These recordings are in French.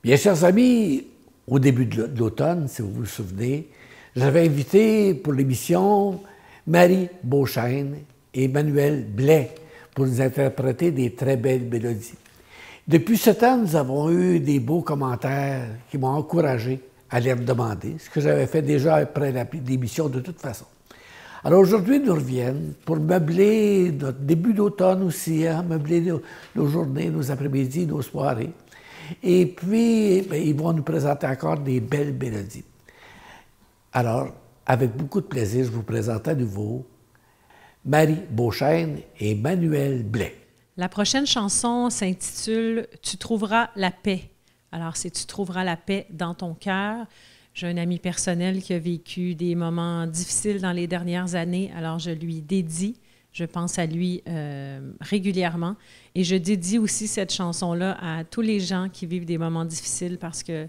Bien, chers amis, au début de l'automne, si vous vous souvenez, j'avais invité pour l'émission Marie Beauchesne et Emmanuel Blais pour nous interpréter des très belles mélodies. Depuis ce temps, nous avons eu des beaux commentaires qui m'ont encouragé à les redemander, ce que j'avais fait déjà après l'émission de toute façon. Alors aujourd'hui, ils nous reviennent pour meubler notre début d'automne aussi, hein, meubler nos journées, nos après-midi, nos soirées. Et puis, bien, ils vont nous présenter encore des belles mélodies. Alors, avec beaucoup de plaisir, je vous présente à nouveau Marie Beauchesne et Emmanuel Blais. La prochaine chanson s'intitule « Tu trouveras la paix ». Alors, c'est « Tu trouveras la paix dans ton cœur ». J'ai un ami personnel qui a vécu des moments difficiles dans les dernières années, alors je lui dédie, je pense à lui régulièrement, et je dédie aussi cette chanson-là à tous les gens qui vivent des moments difficiles parce que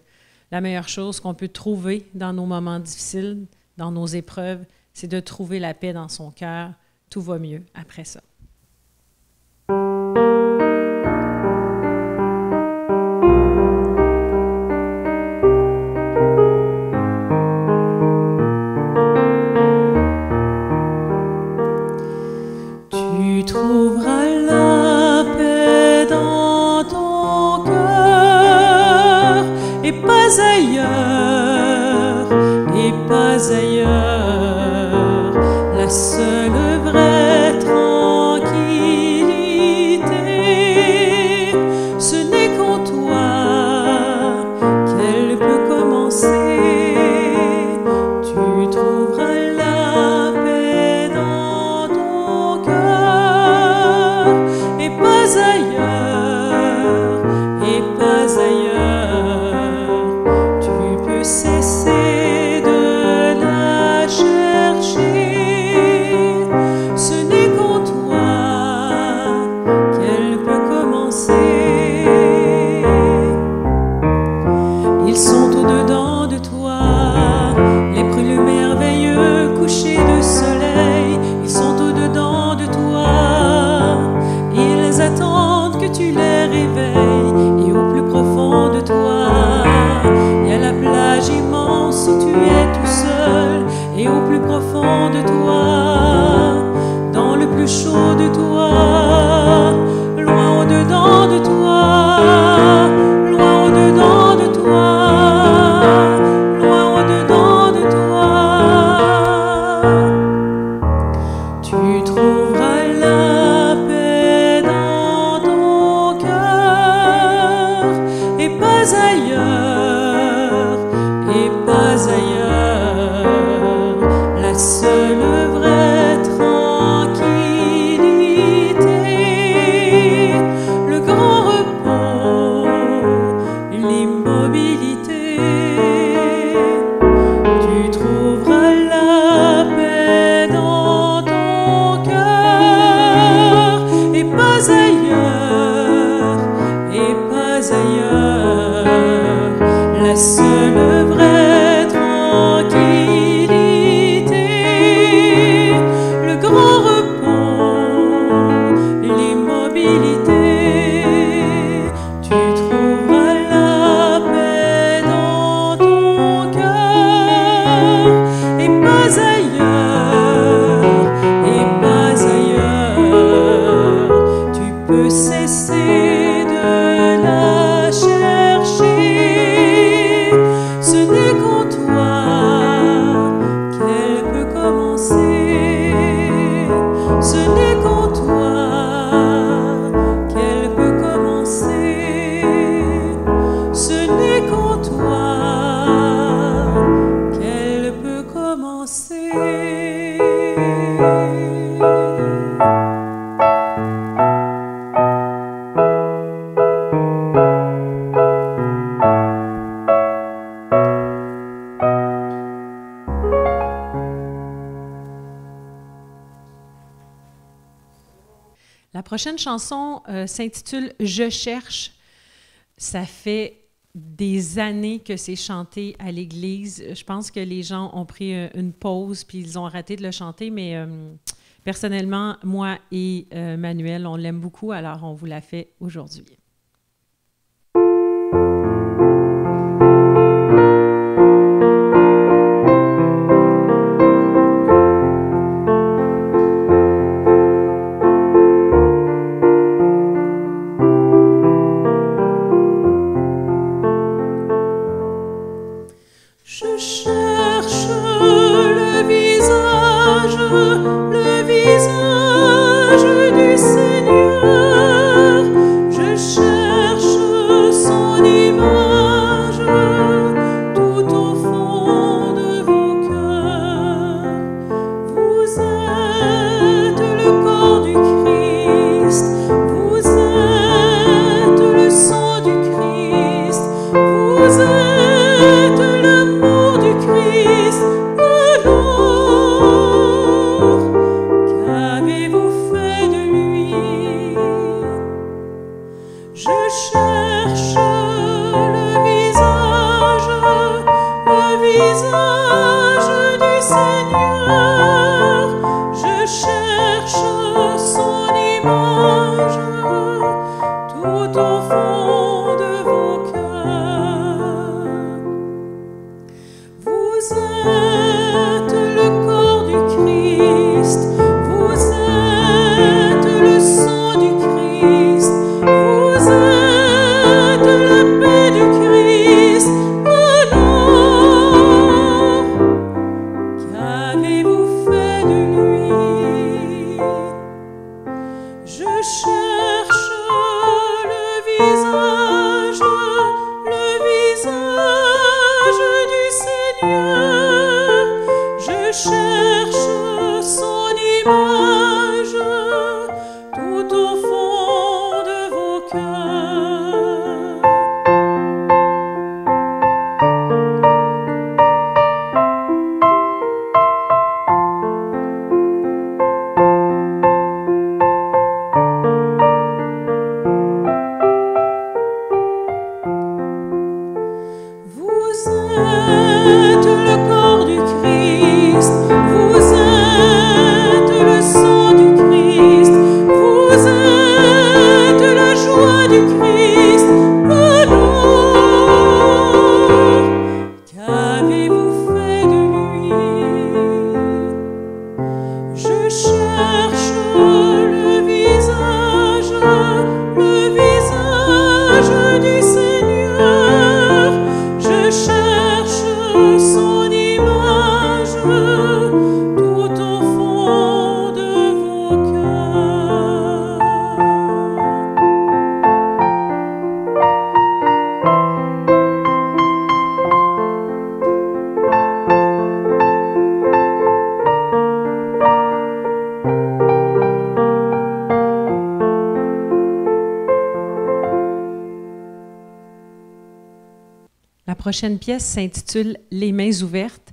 la meilleure chose qu'on peut trouver dans nos moments difficiles, dans nos épreuves, c'est de trouver la paix dans son cœur. Tout va mieux après ça. Tu trouveras la paix dans ton cœur et pas ailleurs, et pas ailleurs. La seule vraie tranquillité, ce n'est qu'en toi qu'elle peut commencer. Tu trouveras la paix dans ton cœur et pas ailleurs, et pas ailleurs. Tu peux cesser de la chercher, ce n'est qu'en toi qu'elle peut commencer. Ils sont au-dedans de toi, les brûlures merveilleux couchers de soleil. Ils sont au-dedans de toi, ils attendent que tu les réveilles. Et au plus profond de toi, il y a la plage immense où tu es tout seul. Et au plus profond de toi, dans le plus chaud de toi, loin au-dedans de toi, loin au-dedans de toi, loin au-dedans de toi. Tu trouveras la paix dans ton cœur et pas ailleurs, et pas ailleurs. La seule vraie tranquillité, le grand repos, l'immobilité. Tu trouveras la paix dans ton cœur et pas ailleurs, et pas ailleurs. La seule vraie tranquillité, le grand repos, l'immobilité. Tu trouveras la paix dans ton cœur et pas ailleurs, et pas ailleurs. Tu peux cesser de la chercher, ce n'est qu'en toi qu'elle peut commencer. Ce n'est qu'en toi qu'elle peut commencer. Ce n'est qu'en toi qu'elle peut commencer. La prochaine chanson s'intitule « Je cherche ». Ça fait des années que c'est chanté à l'église. Je pense que les gens ont pris une pause puis ils ont arrêté de le chanter, mais personnellement, moi et Manuel, on l'aime beaucoup, alors on vous l'a fait aujourd'hui. le visage du Seigneur. Je cherche son image tout au fond de vos cœurs. Vous êtes le corps du Christ, vous êtes le sang du Christ, vous êtes l'amour du Christ. Alors, qu'avez-vous fait de lui? Je cherche le visage du Seigneur. Je cherche son image tout au fond de vos cœurs. Vous êtes le corps du Christ, vous êtes le sang du Christ, vous êtes la paix du Christ. Alors, qu'avez-vous fait de lui? Je cherche le visage du Seigneur. Je cherche son image tout au fond de vos cœurs. Vous êtes le corps du Christ, vous êtes le sang du Christ, vous êtes la joie du Christ. Alors, qu'avez-vous fait de lui? Je cherche le visage du Seigneur. Je cherche son image tout au fond de vos cœurs. La prochaine pièce s'intitule « Les mains ouvertes ».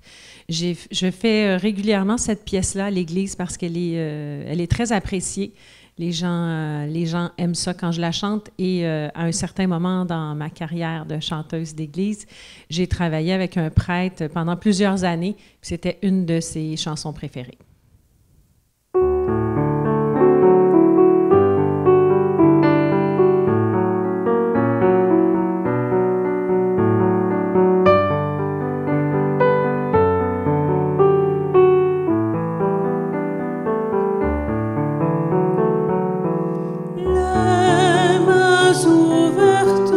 Je fais régulièrement cette pièce-là à l'église parce qu'elle est très appréciée. Les gens aiment ça quand je la chante et à un certain moment dans ma carrière de chanteuse d'église, j'ai travaillé avec un prêtre pendant plusieurs années. C'était une de ses chansons préférées. Les mains ouvertes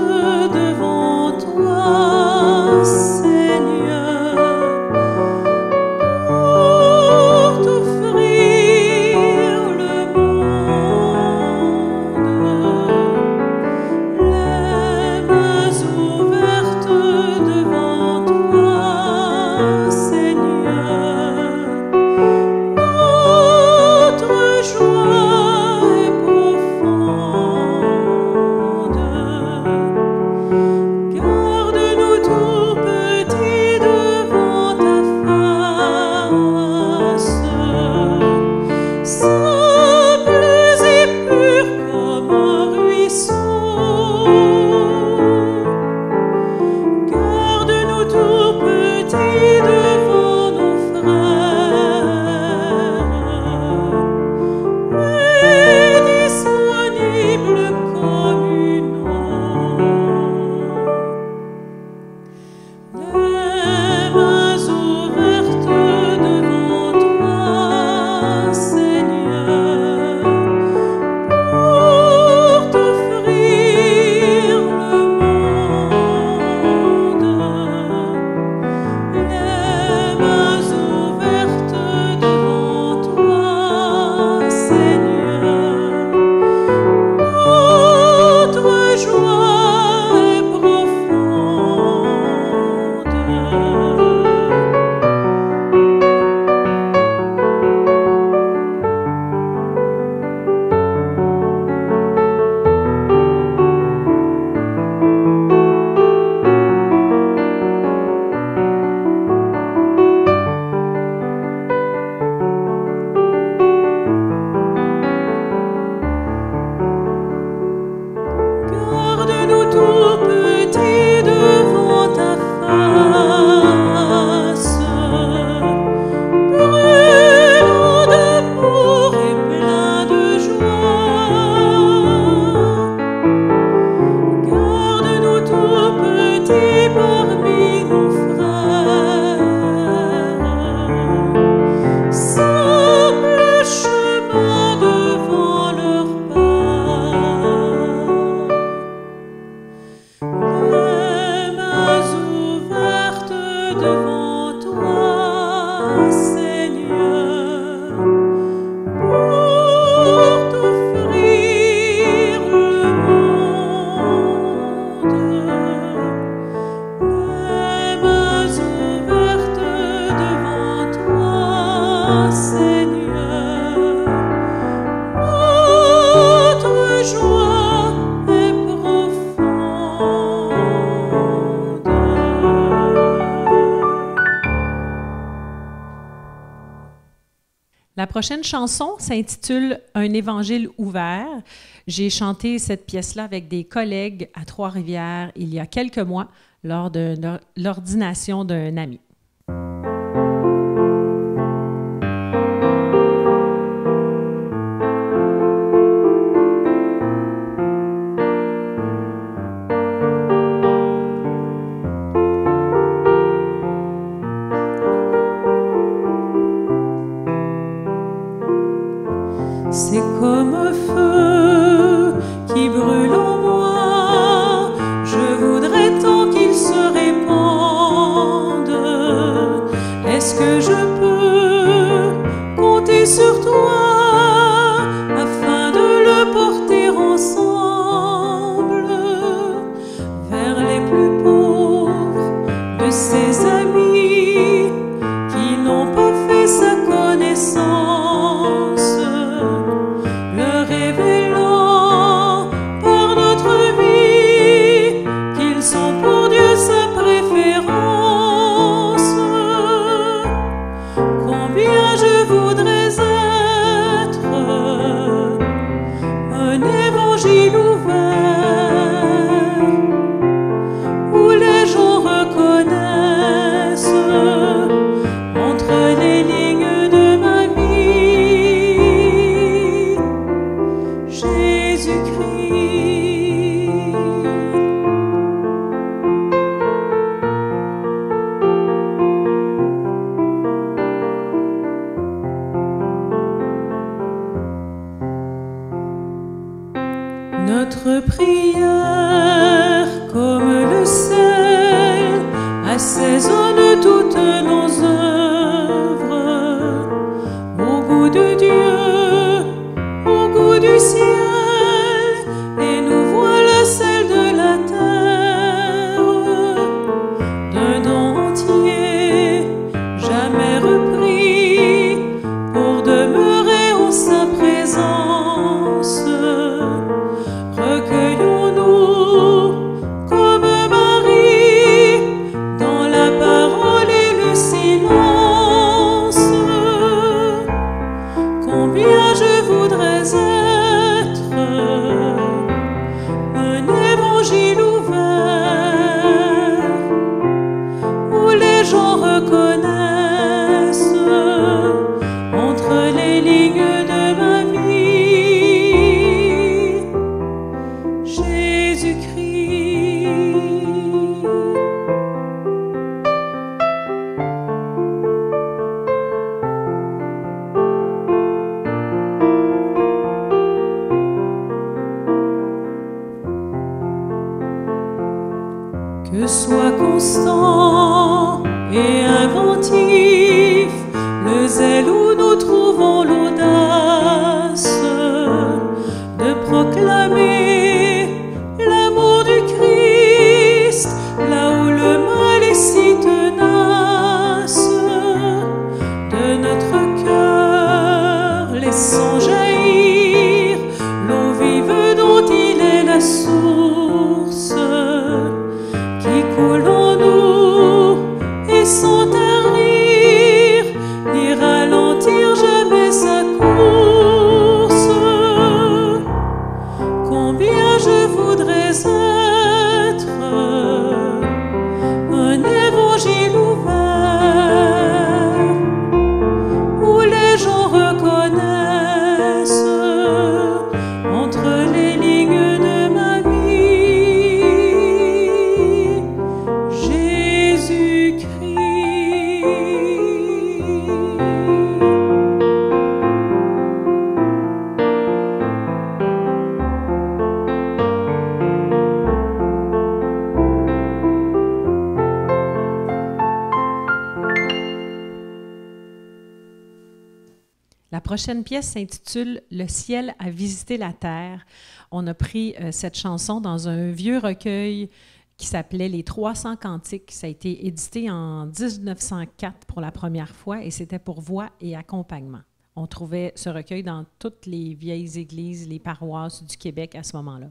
devant toi, Seigneur, pour La prochaine chanson s'intitule « Un évangile ouvert ». J'ai chanté cette pièce-là avec des collègues à Trois-Rivières il y a quelques mois lors de l'ordination d'un ami. C'est comme un feu qui brûle en moi, je voudrais tant qu'il se répande. Est-ce que je peux compter sur toi afin de le porter ensemble vers les plus pauvres de ses amis qui n'ont pas fait sa connaissance? Notre prière, comme le sel, assaisonne toutes nos œuvres. Au goût de Dieu, au goût du ciel, et nous voilà celles de la terre. D'un don entier, jamais repris, pour demeurer en sa présence. Recueillons-nous comme Marie dans la parole et le silence. Combien je voudrais être un évangile ouvert où les gens reconnaissent entre les lignes de ma vie Jésus-Christ. Que soit constant et inventif le zèle où nous trouvons l'audace de proclamer l'amour du Christ là où le mal est si tenace. De notre cœur laissons jaillir l'eau vive dont il est la source, qui coule en nous et sans tarir ni ralentir jamais sa course. Combien je voudrais être un évangile ouvert où les gens reconnaissent entre les lignes de ma vie Jésus-Christ. La prochaine pièce s'intitule « Le ciel a visité la terre ». On a pris cette chanson dans un vieux recueil qui s'appelait « Les 300 cantiques ». Ça a été édité en 1904 pour la première fois et c'était pour voix et accompagnement. On trouvait ce recueil dans toutes les vieilles églises, les paroisses du Québec à ce moment-là.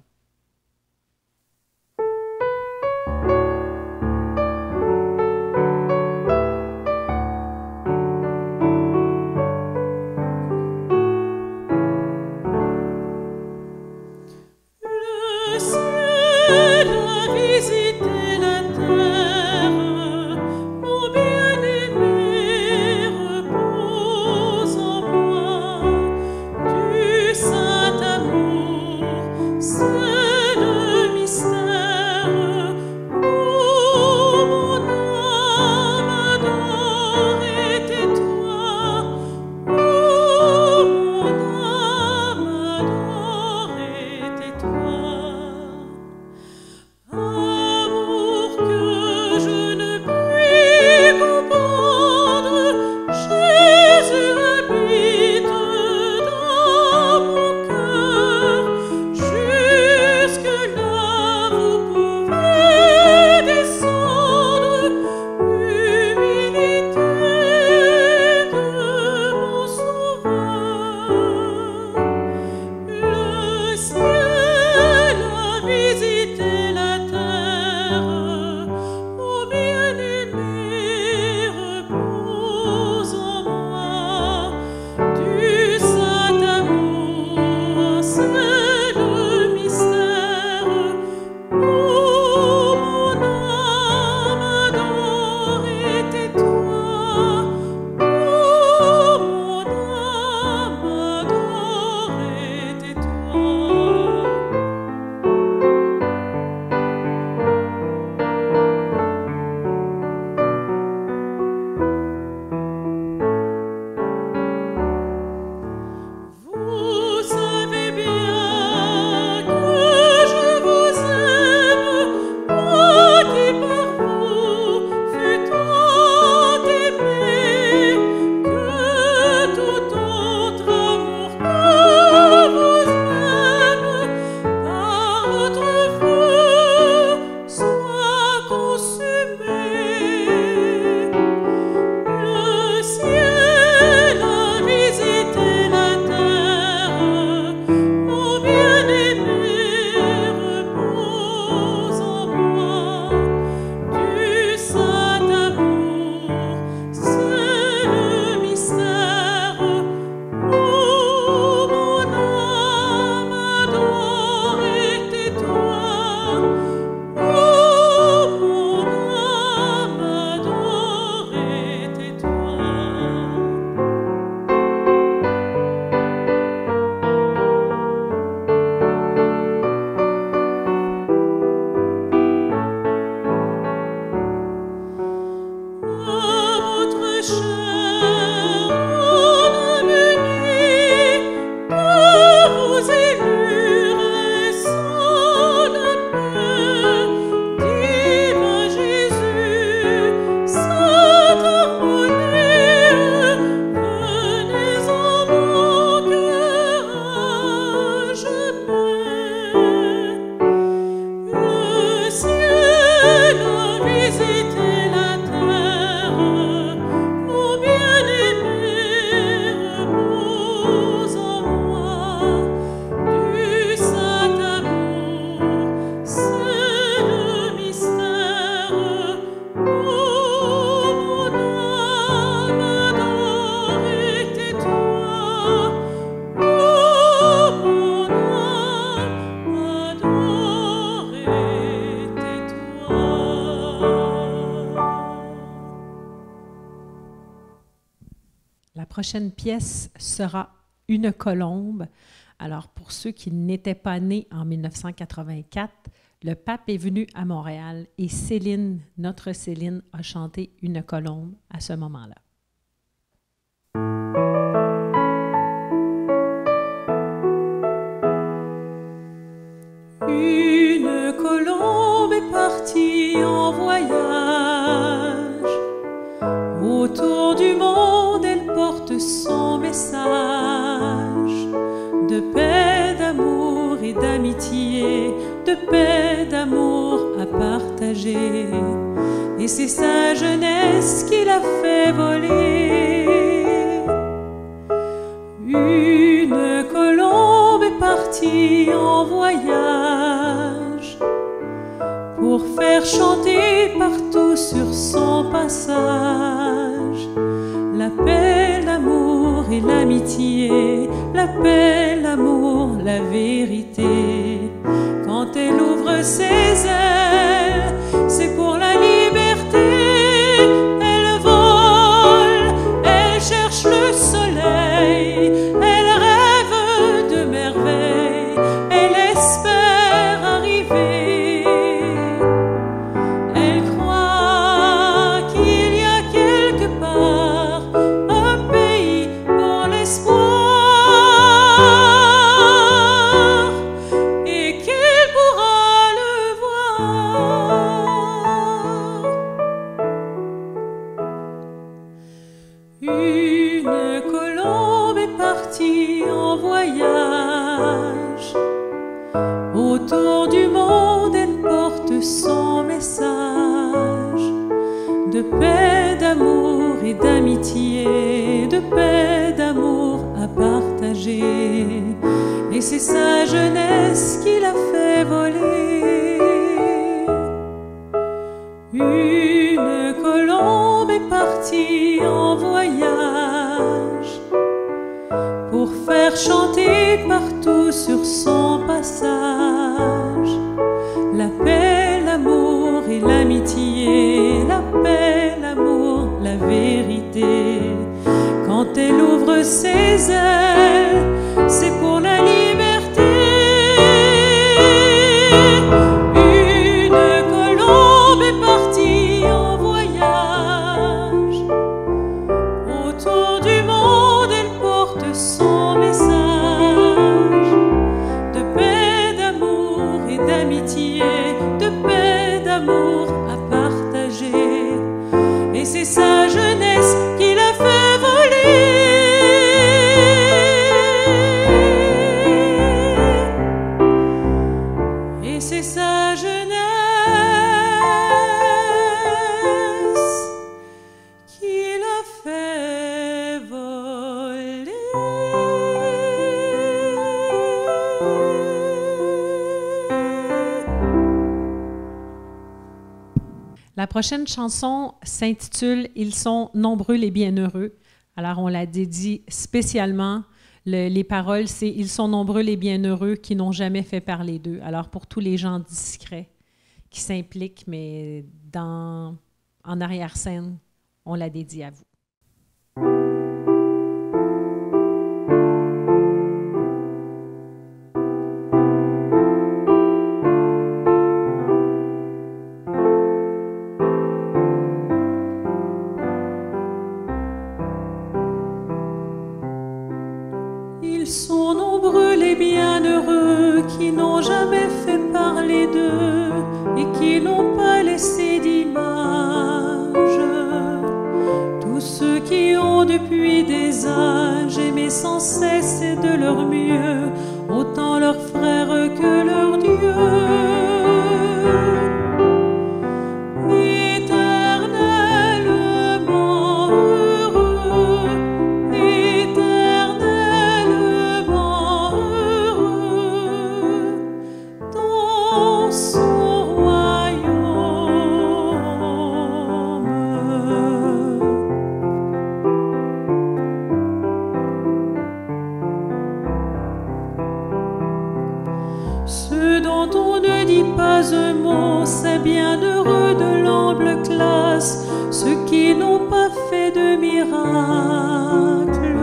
prochaine pièce sera Une colombe. Alors, pour ceux qui n'étaient pas nés en 1984, le pape est venu à Montréal et Céline, notre Céline, a chanté Une colombe à ce moment-là. Une colombe est partie en voyage. Autour du monde, elle porte son message de paix, d'amour et d'amitié, de paix, d'amour à partager. Et c'est sa jeunesse qui l'a fait voler. Une colombe est partie en voyage pour faire chanter partout sur son passage la paix, l'amour et l'amitié, la paix, l'amour, la vérité. Quand elle ouvre ses ailes, c'est pour la liberté. Elle vole, elle cherche le soleil, elle rêve de merveilles, elle espère arriver. Elle croit qu'il y a quelque part un pays pour l'espoir et qu'elle pourra le voir. Une colombe est partie en voyage. Autour du monde, elle porte son message de paix, d'amour et d'amitié, de paix, d'amour à partager. Et c'est sa jeunesse qui l'a fait voler. Une colombe est partie en voyage pour faire chanter partout sur son passage la paix, l'amour et l'amitié, la paix, l'amour, la vérité. Quand elle ouvre ses ailes, c'est pour la liberté. Une colombe est partie en voyage. Autour du monde, elle porte son message de paix, d'amour et d'amitié, de paix, d'amour à partager. Et c'est sa jeunesse qui l'a fait voler. Et c'est sa jeunesse qui l'a fait voler. La prochaine chanson s'intitule « Ils sont nombreux les bienheureux ». Alors, on la dédie spécialement. Les paroles, c'est « Ils sont nombreux les bienheureux qui n'ont jamais fait parler d'eux ». Alors, pour tous les gens discrets qui s'impliquent, mais en arrière-scène, on la dédie à vous. Ils sont nombreux les bienheureux qui n'ont jamais fait parler d'eux et qui n'ont pas laissé d'image. Tous ceux qui ont depuis des âges aimé sans cesse et de leur mieux, autant leurs frères que leur Dieu. Éternellement heureux, éternellement heureux, dans son royaume. Ceux dont on ne dit pas un mot, c'est bienheureux de l'humble classe, ceux qui n'ont pas fait de miracle.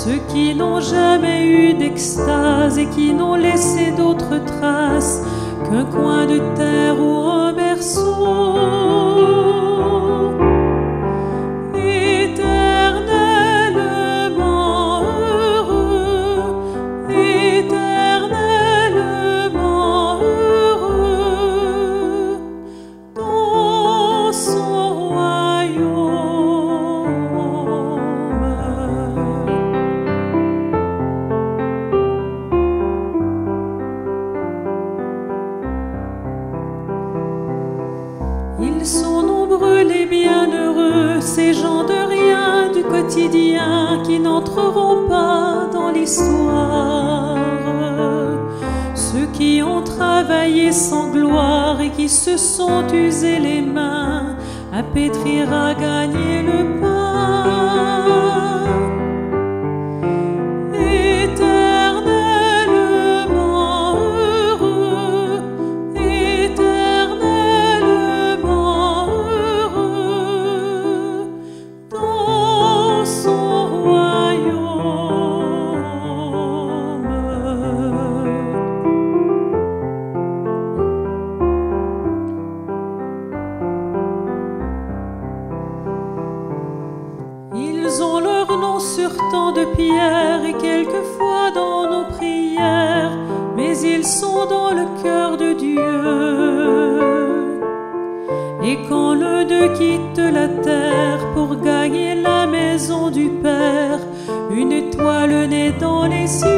ceux qui n'ont jamais eu d'extase et qui n'ont laissé d'autres traces qu'un coin de terre ou un berceau. Éternellement heureux, éternellement heureux, dans son royaume. Ils sont nombreux les bienheureux, ces gens de rien du quotidien qui n'entreront pas dans l'histoire. Ceux qui ont travaillé sans gloire et qui se sont usés les mains à pétrir, à gagner le pain. Éternellement heureux, éternellement heureux, dans son royaume. Ils ont leur nom sur tant de pierres et quelquefois dans nos prières, mais ils sont dans le cœur de Dieu. Et quand l'un d'eux quitte la terre pour gagner la maison du Père, une étoile naît dans les cieux.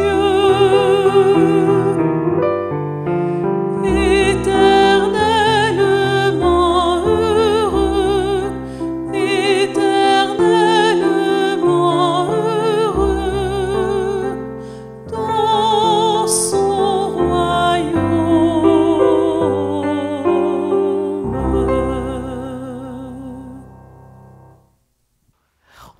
Éternellement heureux, éternellement heureux, dans son royaume.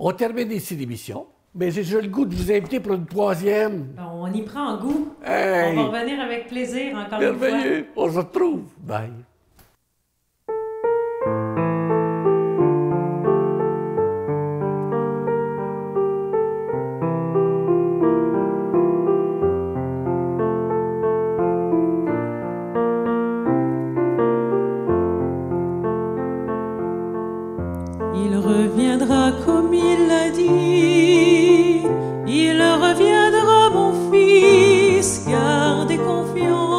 On termine ici l'émission, mais j'ai le goût de vous inviter pour une troisième. On y prend goût. Hey! On va revenir avec plaisir encore une fois. Merveilleux! On se retrouve. Bye. Il reviendra comme il l'a dit, il reviendra mon fils, gardez confiance.